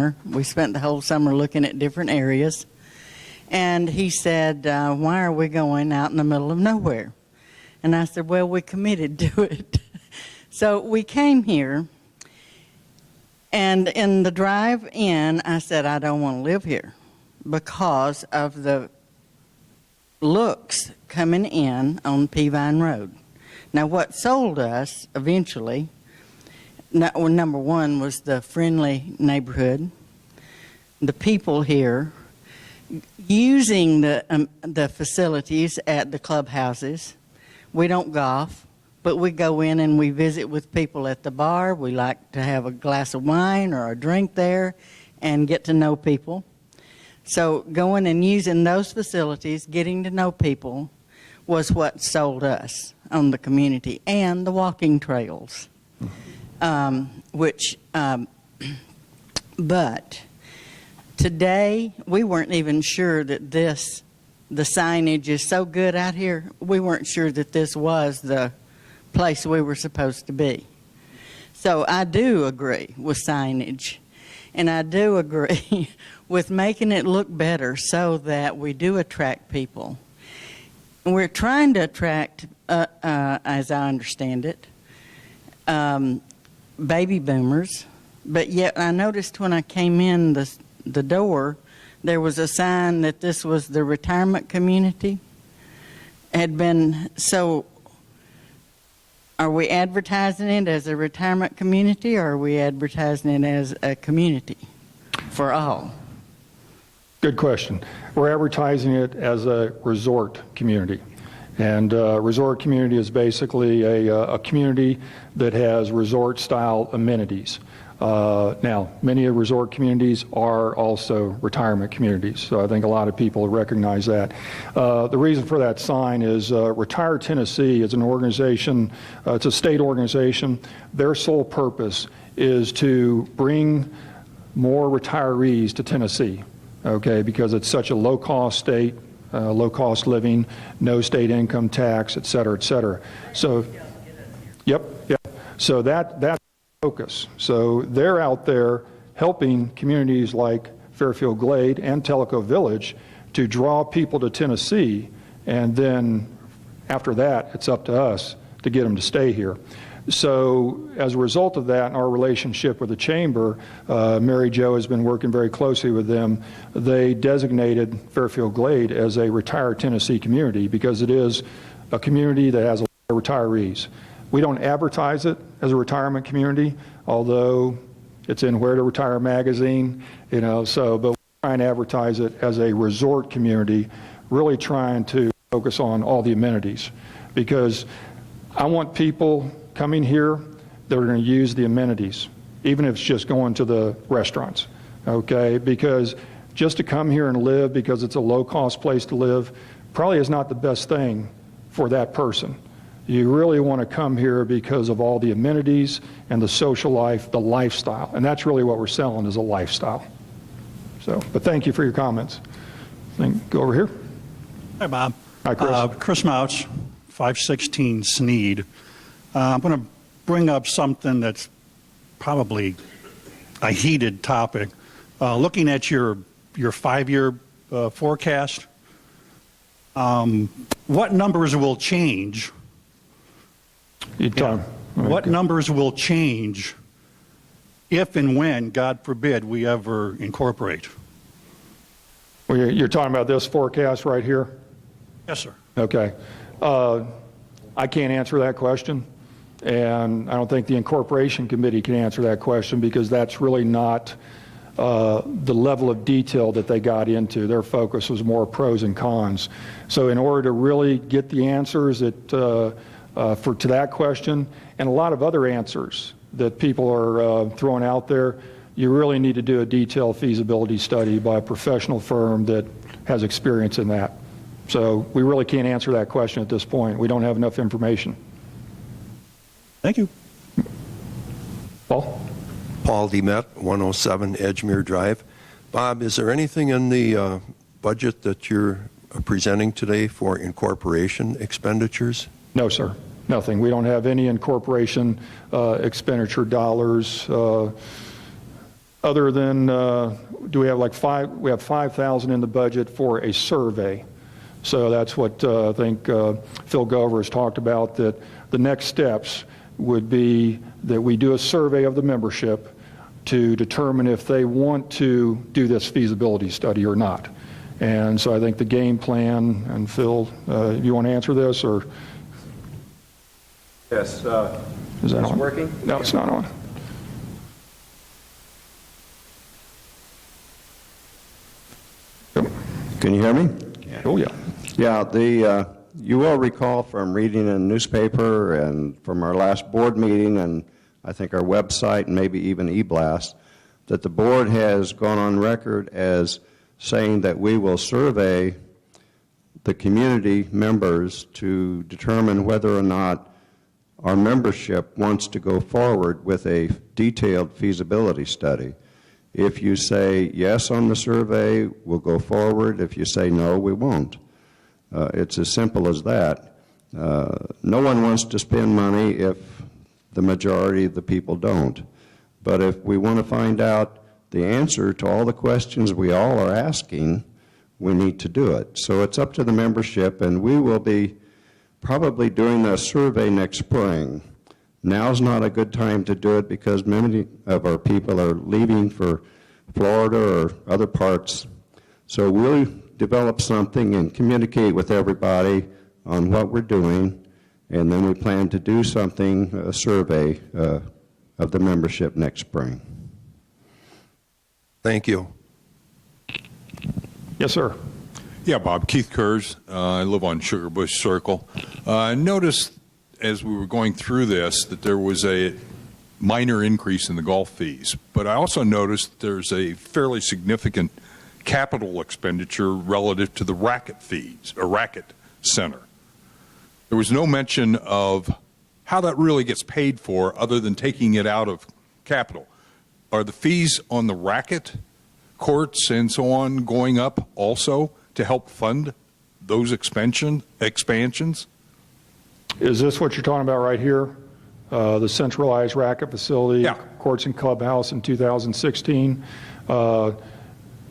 summer. We spent the whole summer looking at different areas. And he said, why are we going out in the middle of nowhere? And I said, well, we committed to it. So we came here, and in the drive in, I said, I don't want to live here because of the looks coming in on Peavine Road. Now, what sold us eventually, number one, was the friendly neighborhood, the people here, using the facilities at the clubhouses. We don't golf, but we go in and we visit with people at the bar. We like to have a glass of wine or a drink there and get to know people. So going and using those facilities, getting to know people, was what sold us on the community, and the walking trails, but today we weren't even sure that the signage is so good out here, we weren't sure that this was the place we were supposed to be. So I do agree with signage, and I do agree with making it look better so that we do attract people. We're trying to attract, as I understand it, baby boomers, but yet I noticed when I came in the door, there was a sign that this was the retirement community. So are we advertising it as a retirement community, or are we advertising it as a community for all? Good question. We're advertising it as a resort community. And resort community is basically a community that has resort-style amenities. Now, many of resort communities are also retirement communities, so I think a lot of people recognize that. The reason for that sign is Retire Tennessee is an organization, it's a state organization. Their sole purpose is to bring more retirees to Tennessee, okay, because it's such a low-cost state, low-cost living, no state income tax, et cetera, et cetera. So, yep. So that's focus. So they're out there helping communities like Fairfield Glade and Tellico Village to draw people to Tennessee, and then after that, it's up to us to get them to stay here. So as a result of that, in our relationship with the Chamber, Mary Jo has been working very closely with them. They designated Fairfield Glade as a Retire Tennessee community because it is a community that has a lot of retirees. We don't advertise it as a retirement community, although it's in Where to Retire magazine, but we're trying to advertise it as a resort community, really trying to focus on all the amenities, because I want people coming here that are going to use the amenities, even if it's just going to the restaurants, okay? Because just to come here and live because it's a low-cost place to live probably is not the best thing for that person. You really want to come here because of all the amenities and the social life, the lifestyle. And that's really what we're selling, is a lifestyle. So, but thank you for your comments. Go over here. Hi, Bob. Hi, Chris. Chris Mouch, 516 Sneed. I'm going to bring up something that's probably a heated topic. Looking at your 5-year forecast, what numbers will change? What numbers will change if and when, God forbid, we ever incorporate? Well, you're talking about this forecast right here? Yes, sir. Okay. I can't answer that question, and I don't think the incorporation committee can answer that question, because that's really not the level of detail that they got into. Their focus was more pros and cons. So in order to really get the answers to that question, and a lot of other answers that people are throwing out there, you really need to do a detailed feasibility study by a professional firm that has experience in that. So we really can't answer that question at this point. We don't have enough information. Thank you. Paul? Paul DeMette, 107 Edgemere Drive. Bob, is there anything in the budget that you're presenting today for incorporation expenditures? No, sir. Nothing. We don't have any incorporation expenditure dollars. Other than, do we have like we have 5,000 in the budget for a survey. So that's what I think Phil Gover has talked about, that the next steps would be that we do a survey of the membership to determine if they want to do this feasibility study or not. And so I think the game plan, and Phil, you want to answer this, or? Yes. Is that Is it on? working? No, it's not on. Can you hear me? Oh, yeah. Yeah, you will recall from reading in the newspaper and from our last board meeting and I think our website and maybe even e-blast that the board has gone on record as saying that we will survey the community members to determine whether or not our membership wants to go forward with a detailed feasibility study. If you say yes on the survey, we'll go forward. If you say no, we won't. It's as simple as that. No one wants to spend money if the majority of the people don't. But if we want to find out the answer to all the questions we all are asking, we need to do it. So it's up to the membership, and we will be probably doing a survey next spring. Now's not a good time to do it because many of our people are leaving for Florida or other parts. So we'll develop something and communicate with everybody on what we're doing, and then we plan to do something, a survey of the membership next spring. Thank you. Yes, sir. Yeah, Bob. Keith Kurz. I live on Sugar Bush Circle. I noticed as we were going through this that there was a minor increase in the golf fees, but I also noticed there's a fairly significant capital expenditure relative to the racket fees, or racket center. There was no mention of how that really gets paid for other than taking it out of capital. Are the fees on the racket courts and so on going up also to help fund those expansions? Is this what you're talking about right here? The centralized racket facility, Yeah. courts and clubhouse in 2016?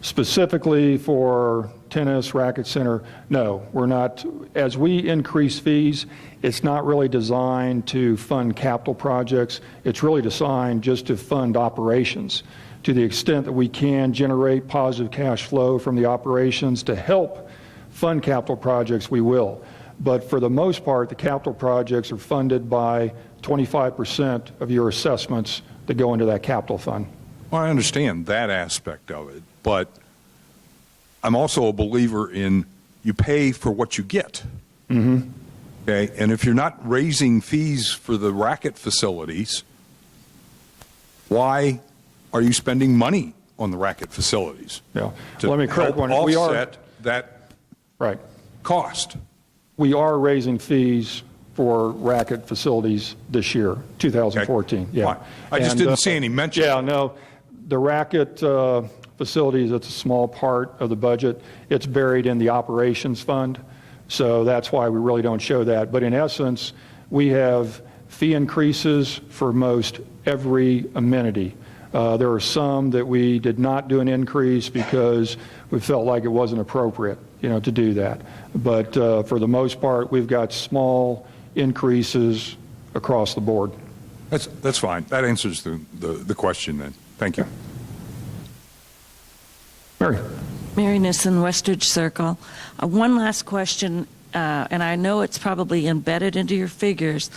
Specifically for tennis, racket center, no, we're not. As we increase fees, it's not really designed to fund capital projects. It's really designed just to fund operations. To the extent that we can generate positive cash flow from the operations to help fund capital projects, we will. But for the most part, the capital projects are funded by 25% of your assessments that go into that capital fund. Well, I understand that aspect of it, but I'm also a believer in you pay for what you get. Mm-hmm. Okay, and if you're not raising fees for the racket facilities, why are you spending money on the racket facilities? Yeah. To Let me correct help one. offset that Right. cost. We are raising fees for racket facilities this year, 2014. Okay. Yeah. Fine. I just And, didn't see any mention. Yeah, no, the racket facilities, it's a small part of the budget. It's buried in the operations fund, so that's why we really don't show that. But in essence, we have fee increases for most every amenity. There are some that we did not do an increase because we felt like it wasn't appropriate, to do that. But for the most part, we've got small increases across the board. That's fine. That answers the question then. Thank you. Mary. Mary Nissen, Westridge Circle. One last question, and I know it's probably embedded into your figures,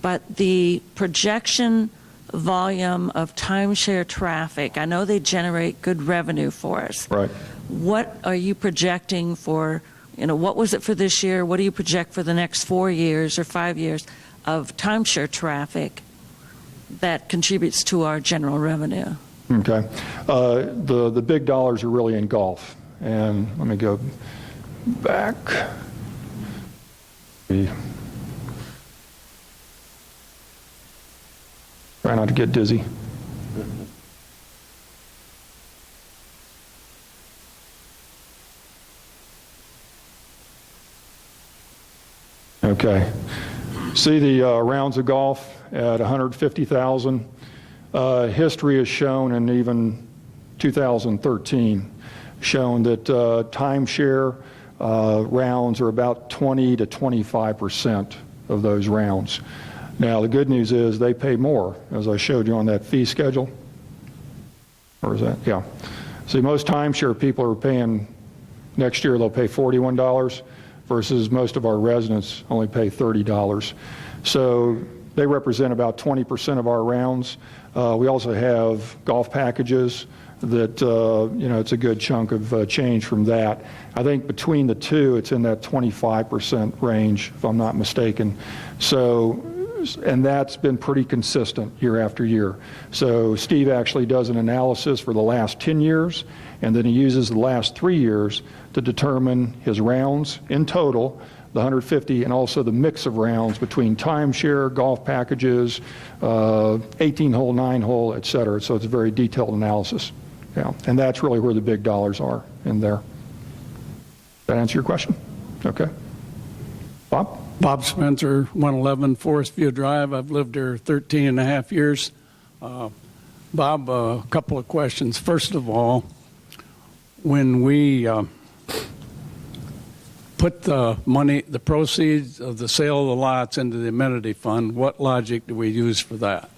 but the projection volume of timeshare traffic, I know they generate good revenue for us. Right. What are you projecting for, what was it for this year? What do you project for the next 4 years or 5 years of timeshare traffic that contributes to our general revenue? Okay. The big dollars are really in golf. And let me go back. Try not to get dizzy. Okay. See the rounds of golf at 150,000. History has shown, and even 2013, shown that timeshare rounds are about 20 to 25% of those rounds. Now, the good news is they pay more, as I showed you on that fee schedule. Or is that? Yeah. See, most timeshare people are paying, next year they'll pay $41 versus most of our residents only pay $30. So they represent about 20% of our rounds. We also have golf packages that, it's a good chunk of change from that. I think between the two, it's in that 25% range, if I'm not mistaken. So, and that's been pretty consistent year after year. So Steve actually does an analysis for the last 10 years, and then he uses the last 3 years to determine his rounds in total, the 150, and also the mix of rounds between timeshare, golf packages, 18-hole, 9-hole, et cetera. So it's a very detailed analysis. Yeah, and that's really where the big dollars are in there. That answer your question? Okay. Bob? Bob Spencer, 111 Forest View Drive. I've lived there 13 and a half years. Bob, a couple of questions. First of all, when we put the money, the proceeds of the sale of the lots into the amenity fund, what logic do we use for that?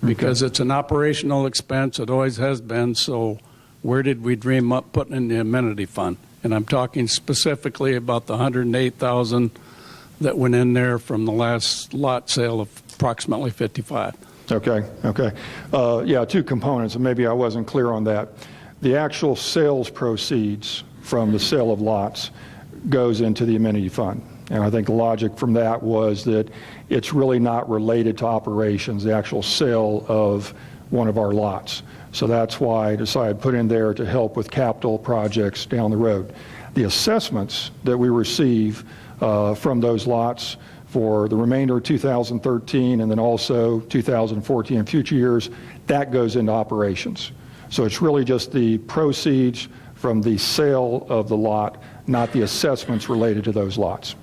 Because it's an operational expense, it always has been, so where did we dream up putting in the amenity fund? And I'm talking specifically about the $108,000 that went in there from the last lot sale of approximately 55. Okay. Yeah, two components, and maybe I wasn't clear on that. The actual sales proceeds from the sale of lots goes into the amenity fund. And I think the logic from that was that it's really not related to operations, the actual sale of one of our lots. So that's why I decided to put in there to help with capital projects down the road. The assessments that we receive from those lots for the remainder of 2013 and then also 2014 and future years, that goes into operations. So it's really just the proceeds from the sale of the lot, not the assessments related to those lots.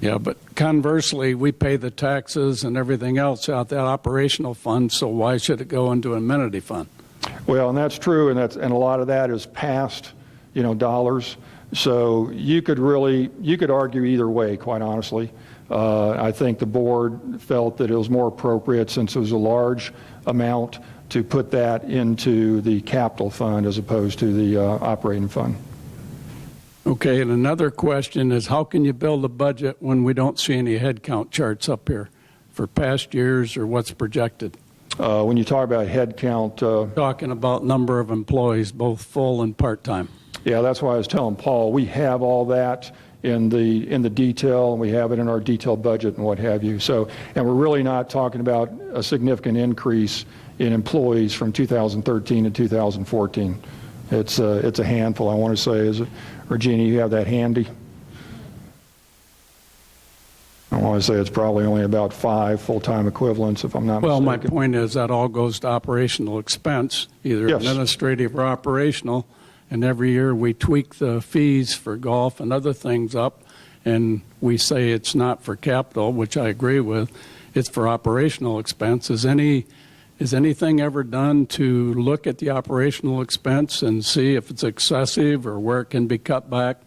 Yeah, but conversely, we pay the taxes and everything else out that operational fund, so why should it go into an amenity fund? Well, and that's true, and a lot of that is past, dollars. So you could argue either way, quite honestly. I think the board felt that it was more appropriate, since it was a large amount, to put that into the capital fund as opposed to the operating fund. Okay, and another question is, how can you build a budget when we don't see any headcount charts up here for past years or what's projected? When you talk about headcount... Talking about number of employees, both full and part-time. Yeah, that's why I was telling Paul, we have all that in the detail, and we have it in our detailed budget and what have you. So, and we're really not talking about a significant increase in employees from 2013 to 2014. It's a handful, I want to say. Is it, Regina, you have that handy? I want to say it's probably only about 5 full-time equivalents, if I'm not mistaken. Well, my point is that all goes to operational expense, either Yes. administrative or operational, and every year we tweak the fees for golf and other things up, and we say it's not for capital, which I agree with, it's for operational expense. Is anything ever done to look at the operational expense and see if it's excessive or where it can be cut back?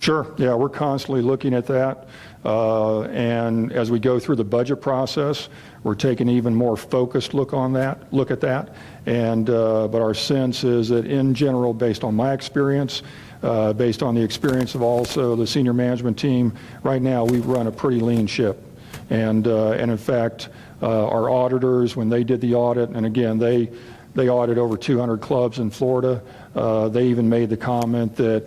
Sure. Yeah, we're constantly looking at that. And as we go through the budget process, we're taking an even more focused look at that. And but our sense is that in general, based on my experience, based on the experience of also the senior management team, right now we run a pretty lean ship. And in fact, our auditors, when they did the audit, and again, they audit over 200 clubs in Florida, they even made the comment that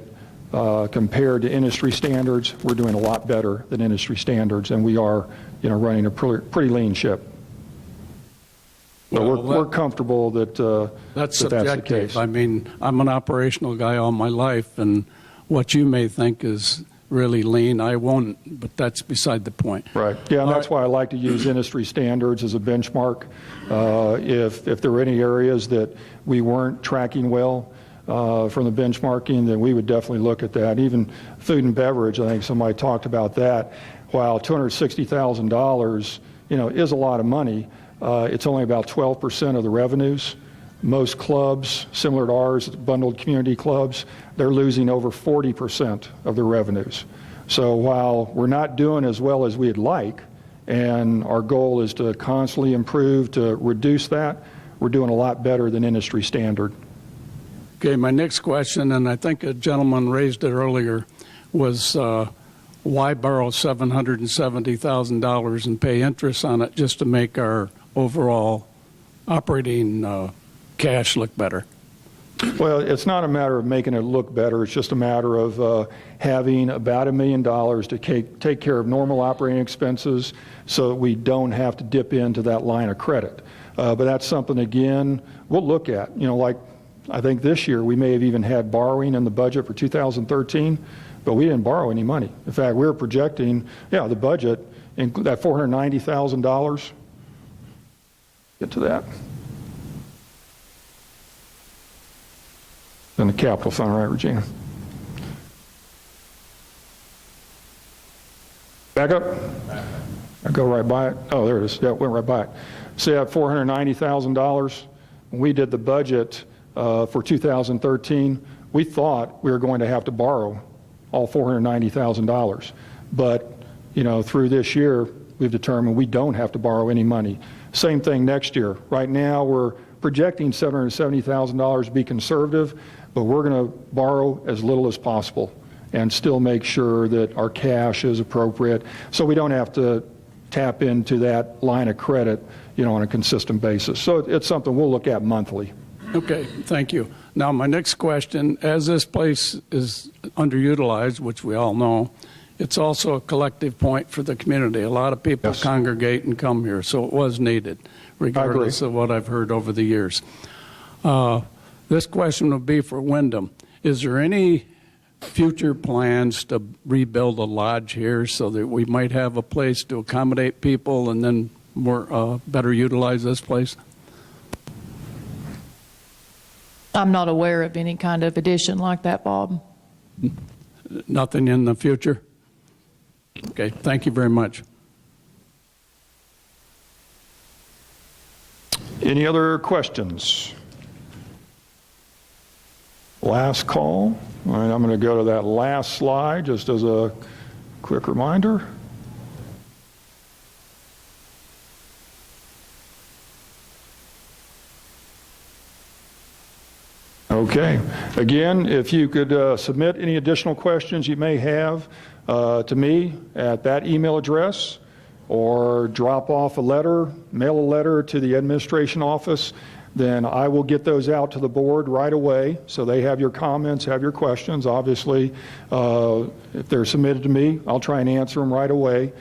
compared to industry standards, we're doing a lot better than industry standards, and we are, running a pretty lean ship. So Well, we're comfortable that That's that's the subjective. case. I mean, I'm an operational guy all my life, and what you may think is really lean, I won't, but that's beside the point. Right. Yeah, and All that's right. why I like to use industry standards as a benchmark. If there were any areas that we weren't tracking well from the benchmarking, then we would definitely look at that. Even food and beverage, I think somebody talked about that. While $260,000, is a lot of money, It's only about 12% of the revenues. Most clubs, similar to ours, bundled community clubs, they're losing over 40% of their revenues. So while we're not doing as well as we'd like, and our goal is to constantly improve to reduce that, we're doing a lot better than industry standard. Okay, my next question, and I think a gentleman raised it earlier, was why borrow $770,000 and pay interest on it just to make our overall operating cash look better? Well, it's not a matter of making it look better. It's just a matter of having about $1 million to take care of normal operating expenses so that we don't have to dip into that line of credit. But that's something, again, we'll look at. You know, like I think this year we may have even had borrowing in the budget for 2013, but we didn't borrow any money. In fact, we were projecting, the budget, that $490,000. Get to that. In the capital fund, right, Regina? Back up. I go right by it. Oh, there it is. Yeah, it went right by it. So you have $490,000. When we did the budget for 2013, we thought we were going to have to borrow all $490,000. But, through this year, we've determined we don't have to borrow any money. Same thing next year. Right now, we're projecting $770,000 to be conservative, but we're going to borrow as little as possible and still make sure that our cash is appropriate so we don't have to tap into that line of credit, on a consistent basis. So it's something we'll look at monthly. Okay, thank you. Now, my next question, as this place is underutilized, which we all know, it's also a collective point for the community. A lot of people congregate and come here, so it was needed, regardless of what I've heard over the years. This question will be for Wyndham. Is there any future plans to rebuild a lodge here so that we might have a place to accommodate people and then more better utilize this place? I'm not aware of any kind of addition like that, Bob. Nothing in the future? Okay, thank you very much. Any other questions? Last call. All right, I'm going to go to that last slide just as a quick reminder. Okay. Again, if you could submit any additional questions you may have to me at that email address, or drop off a letter, mail a letter to the administration office, then I will get those out to the board right away so they have your comments, have your questions. Obviously, if they're submitted to me, I'll try and answer them right away,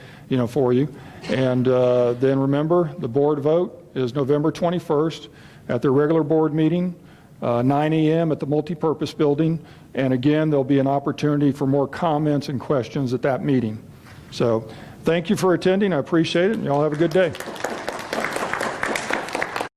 for you. And then remember, the board vote is November 21st at their regular board meeting, 9 a.m. at the multipurpose building. And again, there'll be an opportunity for more comments and questions at that meeting. So thank you for attending. I appreciate it, and y'all have a good day.